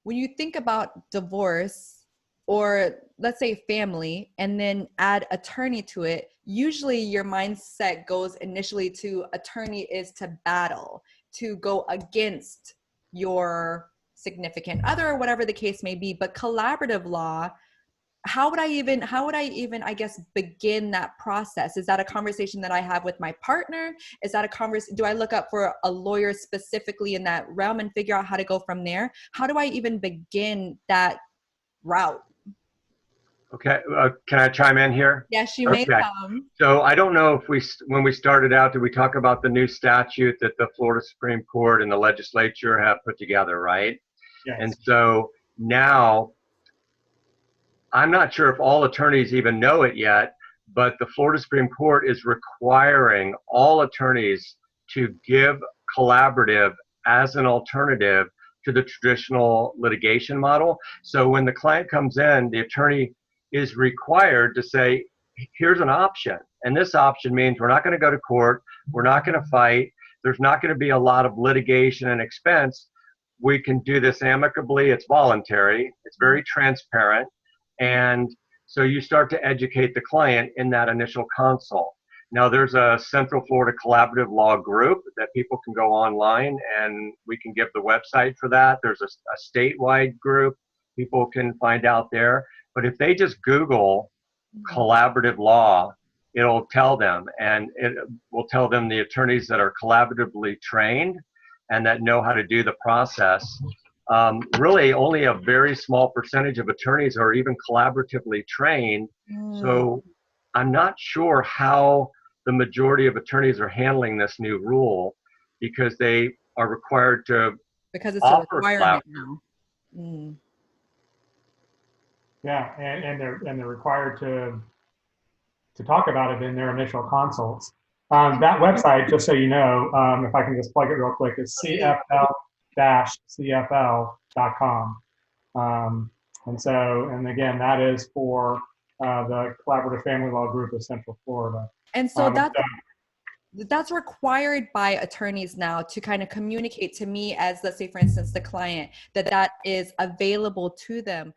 when you think about divorce, or let's say family, and then add attorney to it, usually your mindset goes initially to attorney is to battle, to go against your significant other, or whatever the case may be. But collaborative law, how would I even, I guess, begin that process? Is that a conversation that I have with my partner? Is that a conversation? Do I look up for a lawyer specifically in that realm and figure out how to go from there? How do I even begin that route? Okay, can I chime in here? Yes, you may Okay. come. So I don't know if when we started out, did we talk about the new statute that the Florida Supreme Court and the legislature have put together, right? And Yes. so now, I'm not sure if all attorneys even know it yet, but the Florida Supreme Court is requiring all attorneys to give collaborative as an alternative to the traditional litigation model. So when the client comes in, the attorney is required to say, here's an option. And this option means we're not going to go to court, we're not going to fight, there's not going to be a lot of litigation and expense. We can do this amicably, it's voluntary, it's very transparent. And so you start to educate the client in that initial consult. Now there's a Central Florida Collaborative Law group that people can go online, and we can give the website for that. There's a statewide group people can find out there. But if they just Google collaborative law, it'll tell them, and it will tell them the attorneys that are collaboratively trained and that know how to do the process. Really only a very small percentage of attorneys are even collaboratively trained. So I'm not sure how the majority of attorneys are handling this new rule, because they are required to Because it's a offer requirement collaborative. now. Yeah, and they're required to talk about it in their initial consults. That website, just so you know, if I can just plug it real quick, is cfl-cfl.com. And again, that is for the Collaborative Family Law Group of Central Florida. And so that's required by attorneys now to kind of communicate to me as, let's say, for instance, the client, that is available to them.